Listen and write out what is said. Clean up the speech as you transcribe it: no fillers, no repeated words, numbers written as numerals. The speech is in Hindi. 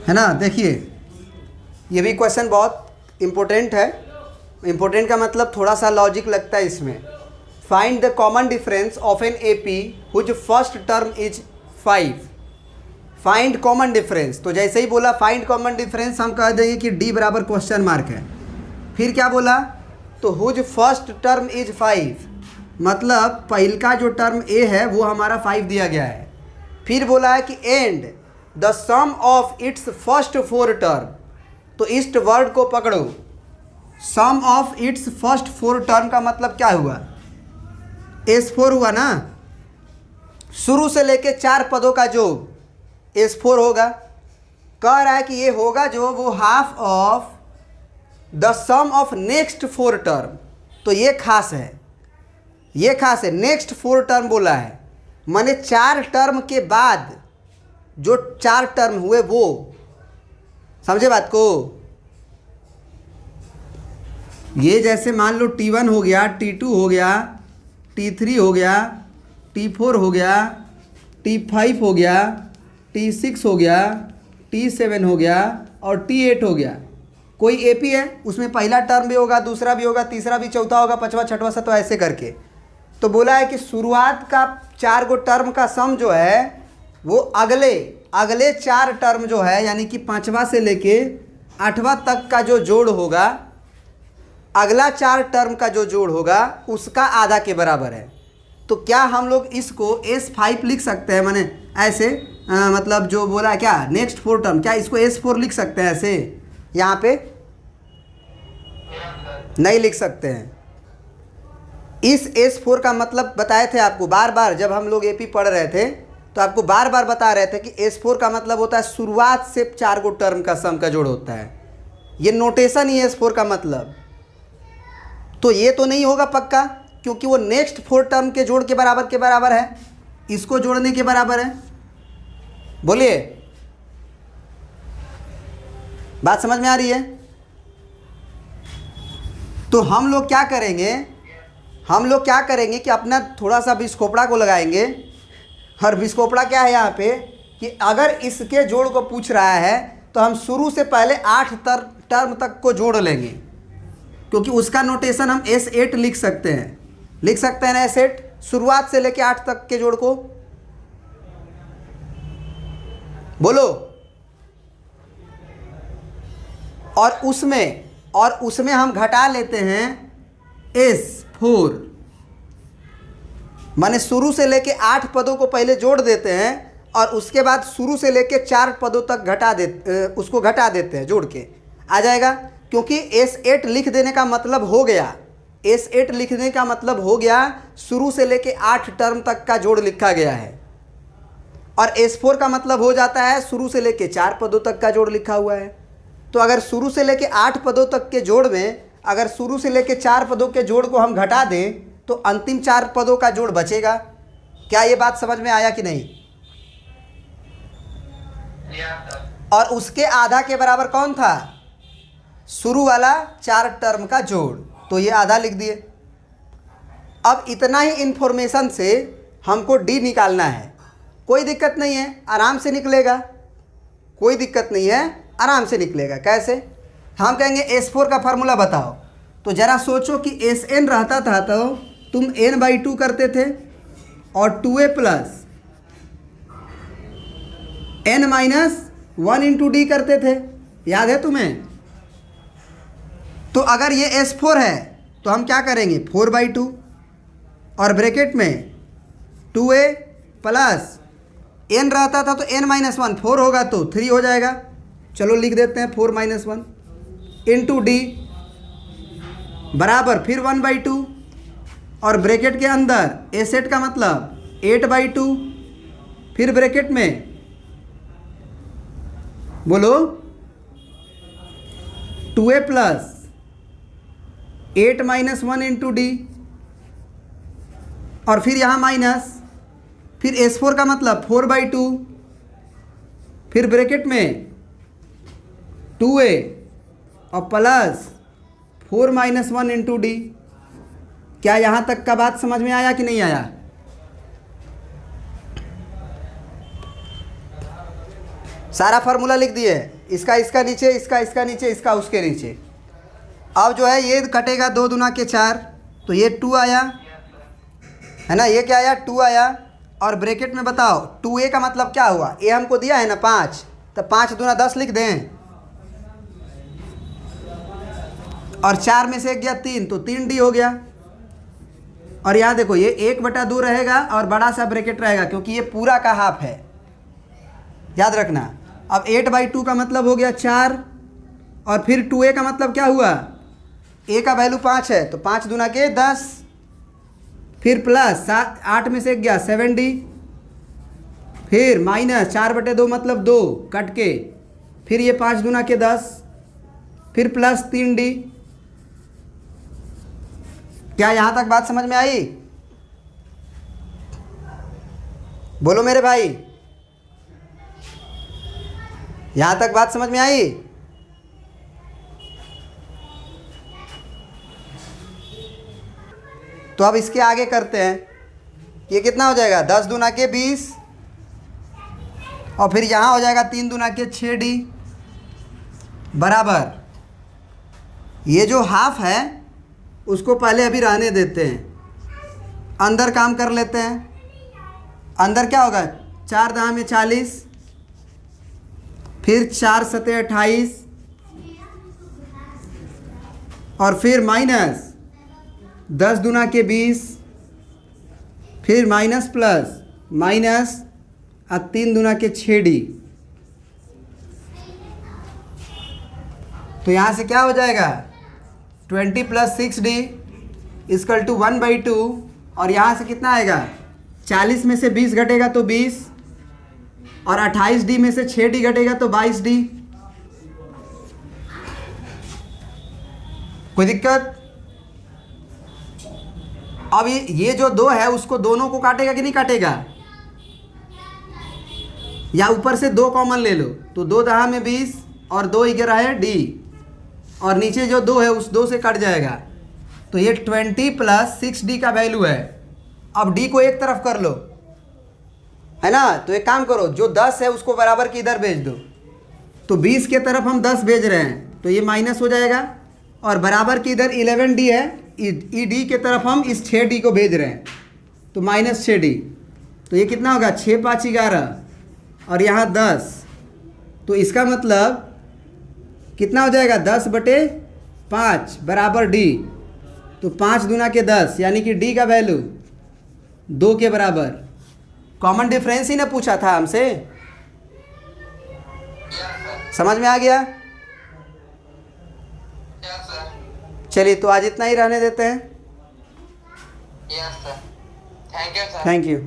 है ना। देखिए ये भी क्वेश्चन बहुत इम्पोर्टेंट है। इम्पोर्टेंट का मतलब थोड़ा सा लॉजिक लगता है इसमें। Find the common difference of an AP whose first term is 5। Find common difference, तो जैसे ही बोला फाइंड कॉमन डिफरेंस हम कह देंगे कि डी बराबर क्वेश्चन मार्क है। फिर क्या बोला, तो हुज फर्स्ट टर्म इज 5, मतलब पहल का जो टर्म ए है वो हमारा 5 दिया गया है। फिर बोला है कि and the sum of its first 4 term, तो इस वर्ड को पकड़ो, sum of its first 4 term का मतलब क्या हुआ, S4 हुआ ना। शुरू से लेके 4 पदों का जो S4 होगा, कह रहा है कि ये होगा जो वो half of the sum of next 4 term. तो ये खास है, ये खास है, नेक्स्ट 4 टर्म बोला है, माने 4 टर्म के बाद जो 4 टर्म हुए वो, समझे बात को। ये जैसे मान लो T1 हो गया, T2 हो गया, T3 हो गया, T4 हो गया, T5 हो गया, T6 हो गया, T7 हो गया और T8 हो गया। कोई एपी है उसमें पहला टर्म भी होगा, दूसरा भी होगा, तीसरा भी, चौथा होगा, पांचवा, छठवां, सातवां, ऐसे करके। तो बोला है कि शुरुआत का 4 गो टर्म का सम जो है वो अगले 4 टर्म जो है, यानी कि 5वां से लेके 8वां तक का जो जोड़ होगा, अगला 4 टर्म का जो जोड़ होगा उसका आधा के बराबर है। तो क्या हम लोग इसको S5 लिख सकते हैं, माने ऐसे मतलब जो बोला है क्या नेक्स्ट 4 टर्म, क्या इसको S4 लिख सकते हैं ऐसे, यहाँ पे नहीं लिख सकते हैं। इस S4 का मतलब बताए थे आपको बार बार, जब हम लोग एपी पढ़ रहे थे तो आपको बार बार बता रहे थे कि S4 का मतलब होता है शुरुआत से 4 गो टर्म का सम का जोड़ होता है। ये नोटेशन ही है S4 का मतलब। तो ये तो नहीं होगा पक्का, क्योंकि वो नेक्स्ट 4 टर्म के जोड़ के बराबर है, इसको जोड़ने के बराबर है। बोलिए, बात समझ में आ रही है। तो हम लोग क्या करेंगे कि अपना थोड़ा सा विस्कोपड़ा को लगाएंगे। और विस्कोपड़ा क्या है यहाँ पे कि अगर इसके जोड़ को पूछ रहा है तो हम शुरू से पहले 8 टर्म तक को जोड़ लेंगे, क्योंकि उसका नोटेशन हम S8 लिख सकते हैं ना S8, शुरुआत से लेके 8 तक के जोड़ को। बोलो। और उसमें हम घटा लेते हैं S4, माने शुरू से लेके 8 पदों को पहले जोड़ देते हैं और उसके बाद शुरू से लेके 4 पदों तक उसको घटा देते हैं, जोड़ के आ जाएगा। क्योंकि S8 लिख देने का मतलब हो गया, S8 लिखने का मतलब हो गया शुरू से लेके 8 टर्म तक का जोड़ लिखा गया है। और S4 का मतलब हो जाता है शुरू से लेके 4 पदों तक का जोड़ लिखा हुआ है। तो अगर शुरू से लेके 8 पदों तक के जोड़ में अगर शुरू से लेके 4 पदों के जोड़ को हम घटा दें तो अंतिम 4 पदों का जोड़ बचेगा। क्या ये बात समझ में आया कि नहीं। और उसके आधा के बराबर कौन था, शुरू वाला 4 टर्म का जोड़, तो ये आधा लिख दिए। अब इतना ही इंफॉर्मेशन से हमको डी निकालना है। कोई दिक्कत नहीं है, आराम से निकलेगा, कोई दिक्कत नहीं है, आराम से निकलेगा। कैसे, हम कहेंगे S4 का फार्मूला बताओ। तो ज़रा सोचो कि Sn रहता था तो तुम n/2 करते थे और 2a plus n-1 into D करते थे, याद है तुम्हें। तो अगर ये S4 है तो हम क्या करेंगे 4/2 और ब्रैकेट में 2a प्लस n रहता था तो n-1 4 होगा तो 3 हो जाएगा। चलो लिख देते हैं 4-1 इंटू डी बराबर फिर 1/2 और ब्रैकेट के अंदर S8 का मतलब 8/2, फिर ब्रैकेट में बोलो 2a प्लस 8-1 इंटू डी और फिर यहाँ माइनस, फिर S4 का मतलब 4/2, फिर ब्रैकेट में 2a और प्लस 4-1 इंटू डी। क्या यहाँ तक का बात समझ में आया कि नहीं आया। सारा फार्मूला लिख दिए, इसका इसका नीचे, इसका इसका नीचे, इसका उसके नीचे। अब जो है ये कटेगा 2 दूना के 4, तो ये 2 आया है ना, ये क्या आया 2 आया। और ब्रैकेट में बताओ 2a का मतलब क्या हुआ, ए हमको दिया है ना 5, तो 5 दूना 10 लिख दें, और 4 में से 1 गया 3, तो 3d हो गया। और यहाँ देखो ये 1/2 रहेगा और बड़ा सा ब्रैकेट रहेगा, क्योंकि ये पूरा का हाफ है, याद रखना। अब 8/2 का मतलब हो गया 4, और फिर 2a का मतलब क्या हुआ, a का वैल्यू 5 है, तो 5 दूना के 10, फिर प्लस 8 में से 1 गया 7d, फिर माइनस 4/2 मतलब 2 कट के, फिर ये 5 दूना के 10, फिर प्लस 3d। क्या यहाँ तक बात समझ में आई? बोलो मेरे भाई, यहाँ तक बात समझ में आई? तो अब इसके आगे करते हैं, ये कितना हो जाएगा 10 दूना के 20, और फिर यहाँ हो जाएगा 3 दूना के 6d बराबर, ये जो हाफ है उसको पहले अभी रहने देते हैं, अंदर काम कर लेते हैं। अंदर क्या होगा, 4 दहा में 40, फिर 4 सते 28, और फिर माइनस 10 दूना के 20, फिर माइनस प्लस माइनस, और 3 दूना के 6d। तो यहाँ से क्या हो जाएगा 20 + 6d = 1/2, और यहाँ से कितना आएगा 40 में से 20 घटेगा तो 20, और 28d में से 6d घटेगा तो 22d। कोई दिक्कत? अब ये जो 2 है उसको दोनों को काटेगा कि नहीं काटेगा, या ऊपर से 2 कॉमन ले लो, तो 2 दहा में 20 और 2 11 है d, और नीचे जो 2 है उस 2 से कट जाएगा, तो ये 20 + 6d का वैल्यू है। अब d को एक तरफ कर लो, है ना, तो एक काम करो, जो 10 है उसको बराबर के इधर भेज दो, तो 20 के तरफ हम 10 भेज रहे हैं, तो ये माइनस हो जाएगा, और बराबर के इधर 11d है, d के तरफ हम इस 6d को भेज रहे हैं, तो -6d, तो ये कितना होगा 6 × 5 = 11, और यहाँ 10, तो इसका मतलब कितना हो जाएगा 10/5 बराबर d, तो 5 दूना के 10, यानी कि d का वैल्यू 2 के बराबर। कॉमन डिफरेंस ही ना पूछा था हमसे, समझ में आ गया? चलिए तो आज इतना ही रहने देते हैं। Yes sir, thank you sir. Thank you.